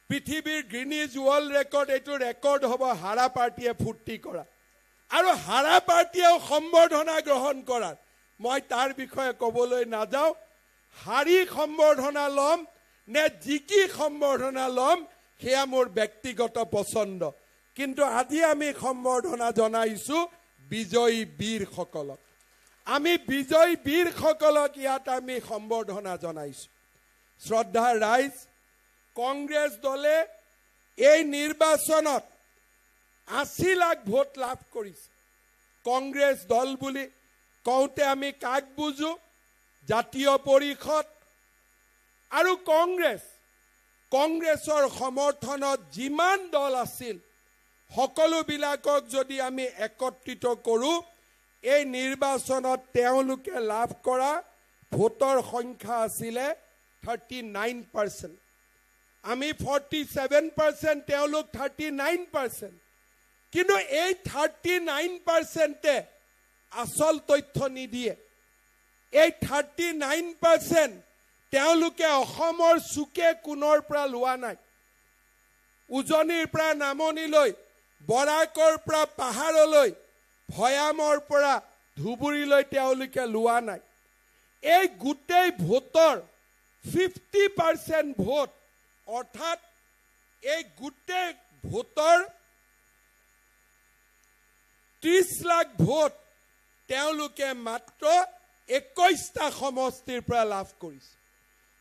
পৃথিৱীৰ Guinness world record এইটো record হ'ব হাৰা পাৰ্টিয়ে ফূৰ্তি কৰা আৰু হাৰা পাৰ্টিয়েও সম্বৰ্ধনা গ্ৰহণ কৰাৰ মই তাৰ বিষয়ে ক'বলৈ নাযাওঁ হাৰি সম্বৰ্ধনা ল'ম নে জিকি সম্বৰ্ধনা ল'ম সেয়া মোৰ ব্যক্তিগত পছন্দ কিন্তু আজি আমি সম্বৰ্ধনা জনাইছো বিজয়ী বীৰসকলক আমি বিজয়ী বীৰসকলক ইয়াত আমি সম্বৰ্ধনা জনাইছো শ্ৰদ্ধা ৰাইজ কংগ্ৰেছ দলে এই নিৰ্বাচনত 80 লাখ ভোট লাভ কৰিছে কংগ্ৰেছ দল বুলি কওঁতে আমি কাক বুজো জাতীয় পৰিষদ আৰু কংগ্ৰেছৰ সমৰ্থনত যিমান দল আছিল সকলোবিলাকক যদি আমি একত্ৰিত কৰোঁ এই নিৰ্বাচনত তেওঁলোকে লাভ কৰা ভোটৰ সংখ্যা আছিলে 39% আমি 47% তেওঁলোক 39% কিন্তু এই 39%তে আসল তথ্য নিদিয়ে এই 39% তেওঁলোকে অসমৰ সুকে কোনৰ পৰা লোৱা নাই উজনিৰ পৰা নামনিলৈ বৰাকৰ পৰা পাহাৰলৈ ভয়ামৰ পৰা ধুবুৰীলৈ তেওঁলোকে লোৱা নাই এই গোটেই ভোটৰ 50% ভোট অৰ্থাৎ এই গোটেই ভোটৰ 30 লাখ ভোট তেওঁলোকে মাত্ৰ 21টা সমষ্টিৰ পৰা লাভ কৰিছে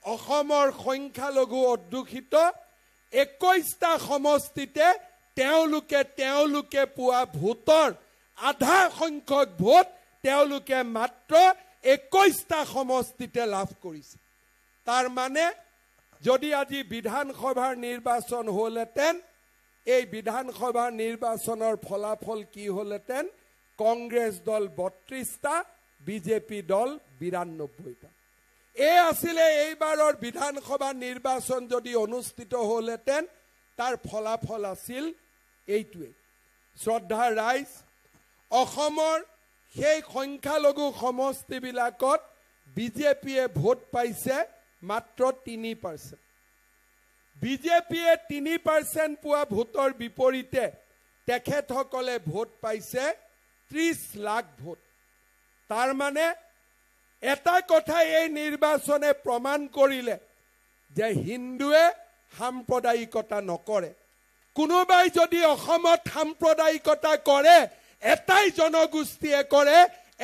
অসমৰ সংখ্যালঘু অধ্যুষিত 21টা সমষ্টিতে তেওঁলোকে পোৱা ভোটৰ আধা সংখ্যক ভোট তেওঁলোকে মাত্ৰ 21টা সমষ্টিতে লাভ কৰিছে তাৰ মানে যদি আজি বিধানসভাৰ নিৰ্বাচন হ'লহেঁতেন এই বিধানসভাৰ নিৰ্বাচনৰ ফলাফল কি হ'লহেঁতেন কংগ্ৰেছ দল 32টা বিজেপি দল 92টা এই আছিলে এইবাৰৰ বিধানসভা নিৰ্বাচন যদি অনুষ্ঠিত হ'লহেঁতেন তাৰ ফলাফল আছিল এইটোৱে শ্ৰদ্ধা ৰাইজ অসমৰ সেই সংখ্যালঘু সমষ্টিবিলাকত বিজেপিয়ে ভোট পাইছে মাত্ৰ 3% বিজেপিয়ে 3% পোৱা ভোটৰ বিপৰীতে তেখেতসকলে ভোট পাইছে 30 লাখ ভোট তাৰ মানে এটা কথা এই নিৰ্বাচনে প্ৰমাণ কৰিলে যে হিন্দুৱে সাম্প্ৰদায়িকতা নকৰে কোনোবাই যদি অসমত সাম্প্ৰদায়িকতা কৰে এটাই জনগোষ্ঠীয়ে কৰে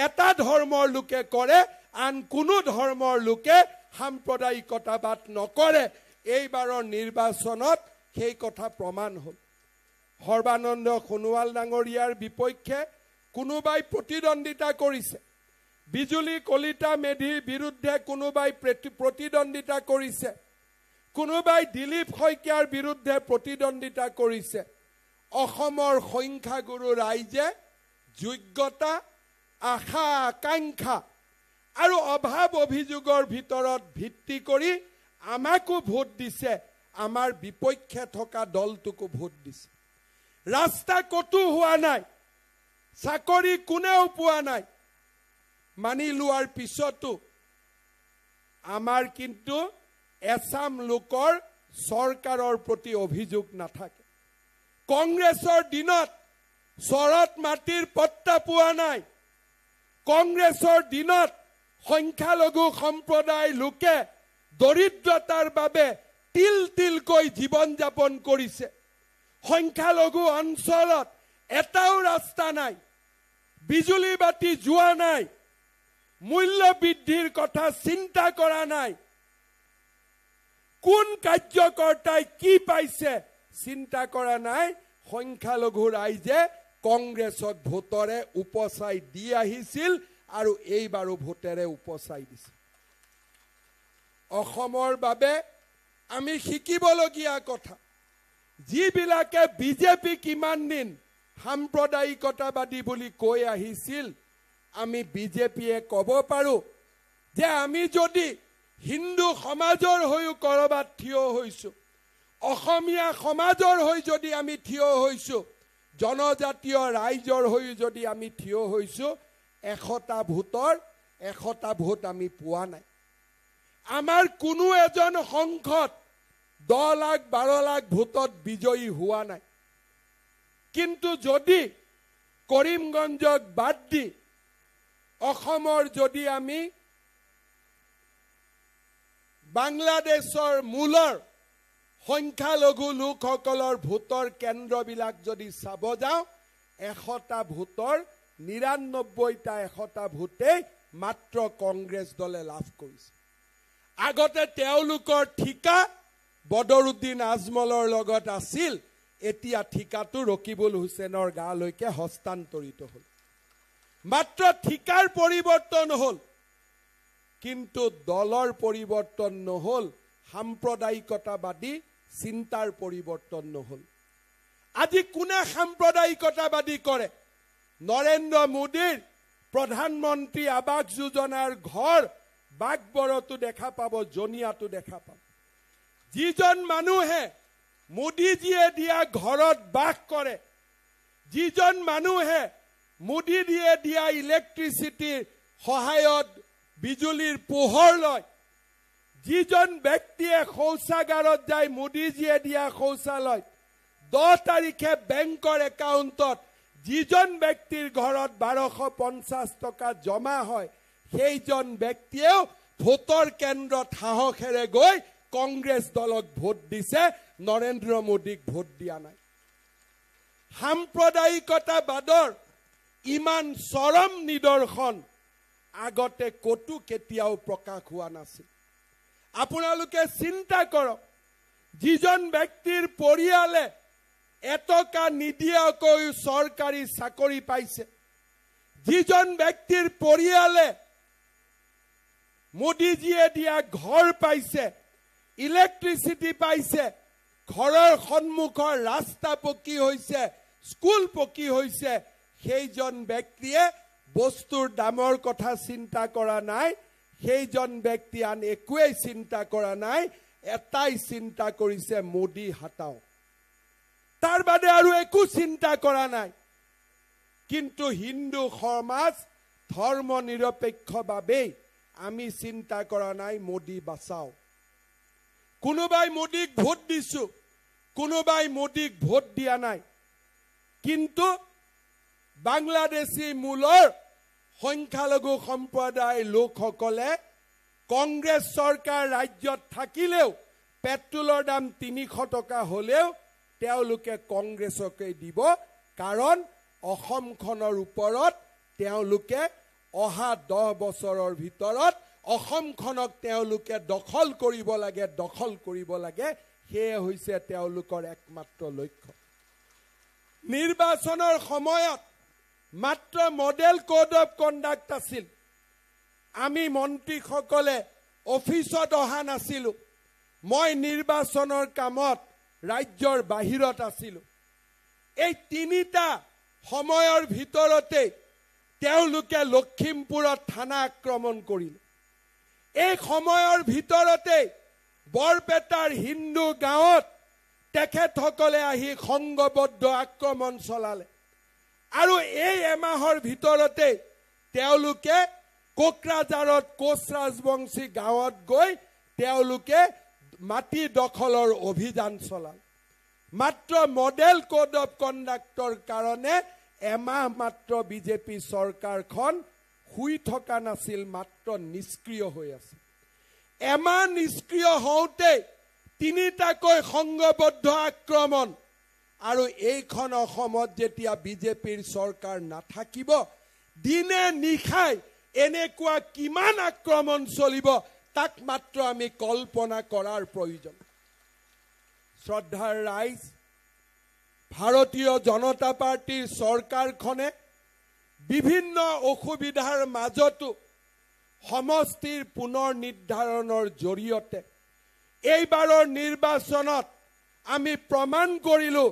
এটা ধৰ্মৰ লোকে কৰে আন কোনো ধৰ্মৰ লোকে সাম্প্ৰদায়িকতাবাদ নকৰে এইবাৰৰ নিৰ্বাচনত সেই কথা প্ৰমাণ হ'ল সৰ্বানন্দ সোণোৱাল ডাঙৰীয়াৰ বিপক্ষে কোনোবাই প্ৰতিদ্বন্দিতা কৰিছে বিজুলী কলিতা মেধিৰ বিৰুদ্ধে কোনোবাই প্ৰতিদ্বন্দিতা কৰিছে কোনোবাই দিলীপ শইকীয়াৰ বিৰুদ্ধে প্ৰতিদ্বন্দিতা কৰিছে অসমৰ সংখ্যাগুৰু ৰাইজে যোগ্যতা আশা আকাংক্ষা আৰু অভাৱ অভিযোগৰ ভিতৰত ভিত্তি কৰি আমাকো ভোট দিছে আমাৰ বিপক্ষে থকা দলটোকো ভোট দিছে ৰাস্তা কতো হোৱা নাই চাকৰি কোনেও পোৱা নাই মানি লোৱাৰ পিছতো আমাৰ কিন্তু এছাম লোকৰ চৰকাৰৰ প্ৰতি অভিযোগ নাথাকে কংগ্ৰেছৰ দিনত চৰত মাটিৰ পট্টা পোৱা নাই কংগ্ৰেছৰ দিনত সংখ্যালঘু সম্প্ৰদায় লোকে দৰিদ্ৰতাৰ বাবে তিলকৈ জীৱন যাপন কৰিছে সংখ্যালঘু অঞ্চলত এটাও ৰাস্তা নাই বিজুলী বাতি যোৱা নাই মূল্য বৃদ্ধিৰ কথা চিন্তা কৰা নাই কোন কাৰ্যকৰ্তাই কি পাইছে চিন্তা কৰা নাই সংখ্যালঘু ৰাইজে কংগ্ৰেছক ভোটৰে উপচাই দি আহিছিল আৰু এইবাৰো ভোটেৰে উপচাই দিছে অসমৰ বাবে আমি শিকিবলগীয়া কথা যিবিলাকে বিজেপি কিমান দিন সাম্প্ৰদায়িকতাবাদী বুলি কৈ আহিছিল আমি বিজেপিয়ে ক'ব পাৰো যে আমি যদি হিন্দু সমাজৰ হৈও কৰবাত থিয় হৈছো অসমীয়া সমাজৰ হৈ যদি আমি থিয় হৈছো জনজাতীয় ৰাইজৰ হৈ যদি আমি থিয় হৈছো 100টা ভোটৰ 100টা ভোট আমি পোৱা নাই আমাৰ কোনো এজন সংসদ 10 লাখ 12 লাখ ভোটত বিজয়ী হোৱা নাই কিন্তু যদি কৰিমগঞ্জক বাদ দি অসমৰ যদি আমি বাংলাদেশৰ মূলৰ সংখ্যালঘু লোকসকলৰ ভোটৰ কেন্দ্ৰবিলাক যদি চাব যাওঁ 100টা ভোটৰ 99টা 100টা ভোটেই মাত্ৰ কংগ্ৰেছ দলে লাভ কৰিছে আগতে তেওঁলোকৰ ঠিকা বদৰুদ্দিন আজমলৰ লগত আছিল এতিয়া ঠিকাটো ৰকিবুল হুছেইনৰ গালৈকে হস্তান্তৰিত হ'ল মাত্ৰ ঠিকাৰ পৰিৱৰ্তন হ'ল কিন্তু দলৰ পৰিৱৰ্তন নহল সাম্প্ৰদায়িকতাবাদী চিন্তাৰ পৰিৱৰ্তন নহল আজি কোনে সাম্প্ৰদায়িকতাবাদী কৰে নৰেন্দ্ৰ মোদীৰ প্ৰধানমন্ত্ৰী আৱাস যোজনাৰ ঘৰ বাগবৰতো দেখা পাব জনিয়াতো দেখা পাব যিজন মানুহে মোদীজীয়ে দিয়া ঘৰত বাস কৰে যিজন মানুহে মোদীজীয়ে দিয়া ইলেক্ট্ৰিচিটিৰ সহায়ত বিজুলীৰ পোহৰ লয় যিজন ব্যক্তিয়ে শৌচাগাৰত যায় মোদীজীয়ে দিয়া শৌচালয় 10 তাৰিখে বেংকৰ একাউণ্টত যিজন ব্যক্তিৰ ঘৰত 1250 টকা জমা হয় সেইজন ব্যক্তিয়েও ভোটৰ কেন্দ্ৰত সাহসেৰে গৈ কংগ্ৰেছ দলক ভোট দিছে নৰেন্দ্ৰ মোদীক ভোট দিয়া নাই সাম্প্ৰদায়িকতাবাদৰ ইমান চৰম নিদৰ্শন আগতে কতো কেতিয়াও প্ৰকাশ হোৱা নাছিল আপোনালোকে চিন্তা কৰক যিজন ব্যক্তিৰ পৰিয়ালে এটকা নিদিয়াকৈ চৰকাৰী চাকৰি পাইছে যিজন ব্যক্তিৰ পৰিয়ালে মোদীজীয়ে দিয়া ঘৰ পাইছে ইলেক্ট্ৰিচিটি পাইছে ঘৰৰ সন্মুখৰ ৰাস্তা পকী হৈছে স্কুল পকী হৈছে সেইজন ব্যক্তিয়ে বস্তুৰ দামৰ কথা চিন্তা কৰা নাই সেইজন ব্যক্তি আন একোৱেই চিন্তা কৰা নাই এটাই চিন্তা কৰিছে মোদী হাটাও তাৰ বাদে আৰু একো চিন্তা কৰা নাই কিন্তু হিন্দু সমাজ ধৰ্ম নিৰপেক্ষভাৱে আমি চিন্তা কৰা নাই মোদী বাঁচাও কোনোবাই মোদীক ভোট দিছো কোনোবাই মোদীক ভোট দিয়া নাই কিন্তু বাংলাদেশী মূলৰ সংখ্যালঘু সম্প্ৰদায়ৰ লোকসকলে কংগ্ৰেছ চৰকাৰ ৰাজ্যত থাকিলেও পেট্ৰলৰ দাম 300 টকা হলেও তেওঁলোকে কংগ্ৰেছকে দিব কাৰণ অসমখনৰ ওপৰত তেওঁলোকে অহা 10 বছৰৰ ভিতৰত অসমখনক তেওঁলোকে দখল কৰিব লাগে সেয়ে হৈছে তেওঁলোকৰ একমাত্ৰ লক্ষ্য নিৰ্বাচনৰ সময়ত মাত্ৰ মডেল কোড অফ কণ্ডাক্ট আছিল আমি মন্ত্ৰীসকলে অফিচত অহা নাছিলো মই নিৰ্বাচনৰ কামত ৰাজ্যৰ বাহিৰত আছিলো এই তিনিটা সময়ৰ ভিতৰতে তেওঁলোকে লখিমপুৰত থানা আক্ৰমণ কৰিলে এই সময়ৰ ভিতৰতে বৰপেটাৰ হিন্দু গাঁৱত তেখেতসকলে আহি সংগবদ্ধ আক্ৰমণ চলালে আৰু এই এমাহৰ ভিতৰতে তেওঁলোকে কোকৰাঝাৰত কোচ ৰাজবংশী গাঁৱত গৈ তেওঁলোকে মাটি দখলৰ অভিযান চলালে মাত্ৰ মডেল কোড অফ কণ্ডাক্টৰ কাৰণে এমাহ মাত্ৰ বিজেপি চৰকাৰখন শুই থকা নাছিল মাত্ৰ নিষ্ক্ৰিয় হৈ আছে এমাহ নিষ্ক্ৰিয় হওঁতে তিনিটাকৈ সংগবদ্ধ আক্ৰমণ আৰু এইখন অসমত যেতিয়া বিজেপিৰ চৰকাৰ নাথাকিব দিনে নিশাই এনেকুৱা কিমান আক্ৰমণ চলিব তাক মাত্ৰ আমি কল্পনা কৰাৰ প্ৰয়োজন শ্ৰদ্ধাৰ ৰাইজ ভাৰতীয় জনতা পাৰ্টিৰ চৰকাৰখনে বিভিন্ন অসুবিধাৰ মাজতো সমষ্টিৰ পুনৰ নিৰ্ধাৰণৰ জৰিয়তে এইবাৰৰ নিৰ্বাচনত আমি প্ৰমাণ কৰিলো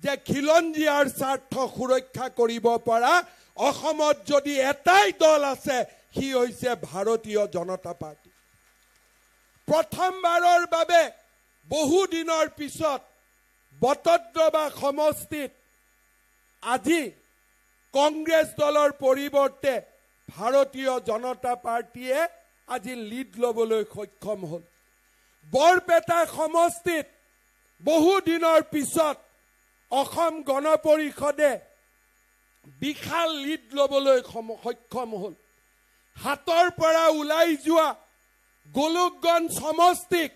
যে খিলঞ্জীয়াৰ স্বাৰ্থ সুৰক্ষা কৰিব পৰা অসমত যদি এটাই দল আছে সি হৈছে ভাৰতীয় জনতা পাৰ্টি প্ৰথমবাৰৰ বাবে বহু দিনৰ পিছত বটদ্ৰৱা সমষ্টিত আজি কংগ্ৰেছ দলৰ পৰিৱৰ্তে ভাৰতীয় জনতা পাৰ্টিয়ে আজি লিড লবলৈ সক্ষম হ'ল বৰপেটা সমষ্টিত বহু দিনৰ পিছত অসম গণ পৰিষদে বিশাল লিড লবলৈ সক্ষম হ'ল হাতৰ পৰা ওলাই যোৱা গোলকগঞ্জ সমষ্টিক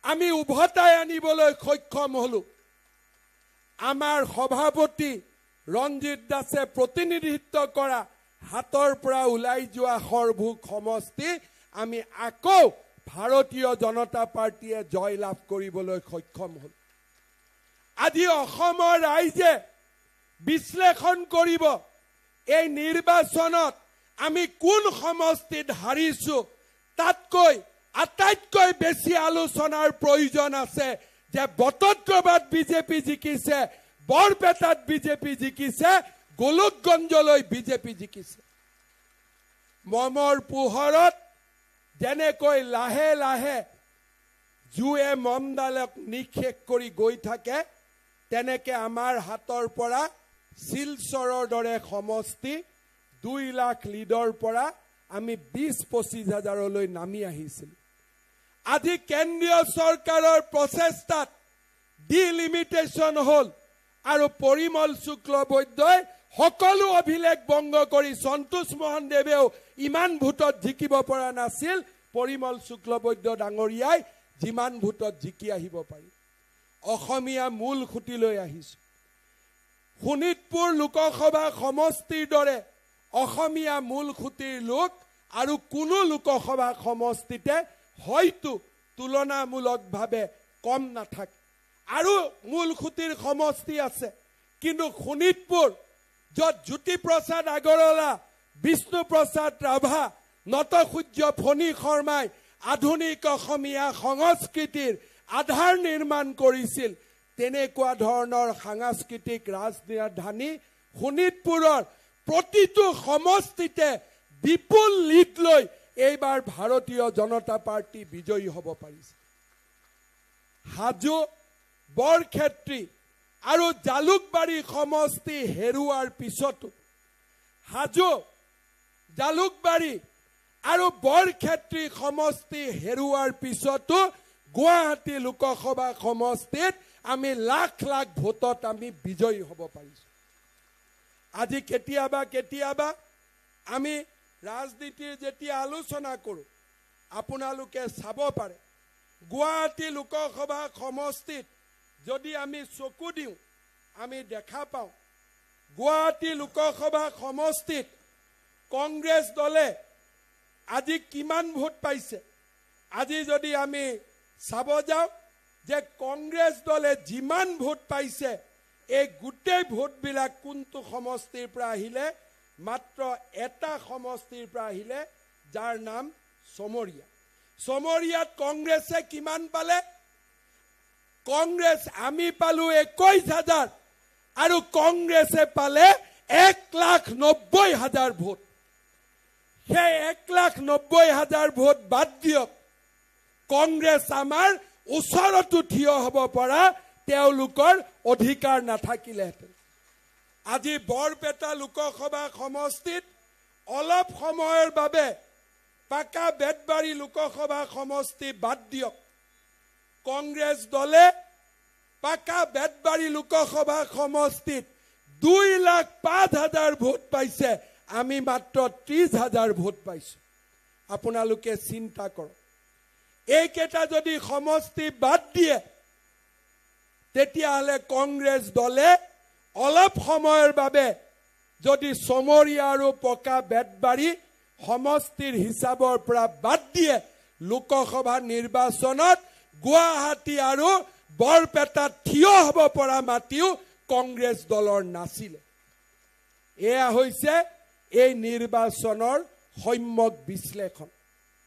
আমি উভতাই আনিবলৈ সক্ষম হলো আমাৰ সভাপতি ৰঞ্জিত দাসে প্ৰতিনিধিত্ব কৰা হাতৰ পৰা ওলাই যোৱা সৰভোগ সমষ্টি আমি আকৌ ভাৰতীয় জনতা পাৰ্টিয়ে জয়লাভ কৰিবলৈ সক্ষম হল আজি অসমৰ ৰাইজে বিশ্লেষণ কৰিব এই নিৰ্বাচনত আমি কোন সমষ্টিত হাৰিছো তাতকৈ আটাইতকৈ বেছি আলোচনাৰ প্ৰয়োজন আছে যে বটদ্ৰৱাত বিজেপি জিকিছে বৰপেটাত বিজেপি জিকিছে গোলকগঞ্জলৈ বিজেপি জিকিছে মমৰ পোহৰত যেনেকৈ লাহে লাহে জুয়ে মমডালক নিক্ষেপ কৰি গৈ থাকে তেনেকে আমাৰ হাতৰ পৰা শিলচৰৰ দৰে সমষ্টি 2 লাখ লিডৰ পৰা আমি 20-25 হাজাৰলৈ নামি আহিছিল আজি কেন্দ্ৰীয় চৰকাৰৰ প্ৰচেষ্টাত ডিলিমিটেশন হল আৰু পৰিমল শুক্লবৈদ্যই সকলো অভিলেখ ভংগ কৰি সন্তোষ মোহন দেৱেও ইমান ভোটত জিকিব পৰা নাছিল পৰিমল শুক্লবৈদ্য ডাঙৰীয়াই যিমান ভোটত জিকি আহিব পাৰি অসমীয়া মূল খুঁটিলৈ আহিছে শোণিতপুৰ লোকসভা সমষ্টিৰ দৰে অসমীয়া মূল খুঁটিৰ লোক আৰু কোনো লোকসভা সমষ্টিতে হয়তো তুলনামূলকভাৱে কম নাথাকে আৰু মূল খুঁটিৰ সমষ্টি আছে কিন্তু শোণিতপুৰ য'ত জ্যোতিপ্ৰসাদ আগৰৱালা বিষ্ণুপ্ৰসাদ ৰাভা নটসূৰ্য ফণী শৰ্মাই আধুনিক অসমীয়া সংস্কৃতিৰ আধাৰ নিৰ্মাণ কৰিছিল তেনেকুৱা ধৰণৰ সাংস্কৃতিক ৰাজধানী শোণিতপুৰৰ প্ৰতিটো সমষ্টিতে বিপুল লিড লৈ এইবাৰ ভাৰতীয় জনতা পাৰ্টি বিজয়ী হ'ব পাৰিছে হাজো বৰক্ষেত্ৰী আৰু জালুকবাৰী সমষ্টি হেৰুৱাৰ পিছতো হাজো জালুকবাৰী আৰু বৰক্ষেত্ৰী সমষ্টি হেৰুৱাৰ পিছতো গুৱাহাটী লোকসভা সমষ্টিত আমি লাখ লাখ ভোটত আমি বিজয়ী হ'ব পাৰিছো আজি কেতিয়াবা আমি ৰাজনীতিৰ যেতিয়া আলোচনা কৰো আপোনালোকে চাব পাৰে গুৱাহাটী লোকসভা সমষ্টিত যদি আমি চকু দিওঁ আমি দেখা পাওঁ গুৱাহাটী লোকসভা সমষ্টিত কংগ্ৰেছ দলে আজি কিমান ভোট পাইছে আজি যদি আমি চাব যাওঁ যে কংগ্ৰেছ দলে যিমান ভোট পাইছে এই গোটেই ভোটবিলাক কোনটো সমষ্টিৰ পৰা আহিলে মাত্ৰ এটা সমষ্টিৰ পৰা আহিলে যাৰ নাম সমৰিয়াত কংগ্ৰেছে কিমান পালে কংগ্ৰেছ আমি পালো 21,000 আৰু কংগ্ৰেছে পালে 1,90,000 ভোট সেই 1,90,000 ভোট বাদ দিয়ক কংগ্ৰেছ আমাৰ ওচৰতো থিয় হ'ব পৰা তেওঁলোকৰ অধিকাৰ নাথাকিলেহেঁতেন আজি বৰপেটা লোকসভা সমষ্টিত অলপ সময়ৰ বাবে পাকা বেতবাৰী লোকসভা সমষ্টি বাদ দিয়ক কংগ্ৰেছ দলে পাকা বেতবাৰী লোকসভা সমষ্টিত 2,05,000 ভোট পাইছে আমি মাত্ৰ 30,000 ভোট পাইছো আপোনালোকে চিন্তা কৰক এইকেইটা যদি সমষ্টি বাদ দিয়ে তেতিয়াহ'লে কংগ্ৰেছ দলে অলপ সময়ৰ বাবে যদি সমৰিয়া আৰু পকা বেতবাৰী সমষ্টিৰ হিচাপৰ পৰা বাদ দিয়ে লোকসভা নিৰ্বাচনত গুৱাহাটী আৰু বৰপেটাত থিয় হ'ব পৰা মাটিও কংগ্ৰেছ দলৰ নাছিলে এয়া হৈছে এই নিৰ্বাচনৰ সম্যক বিশ্লেষণ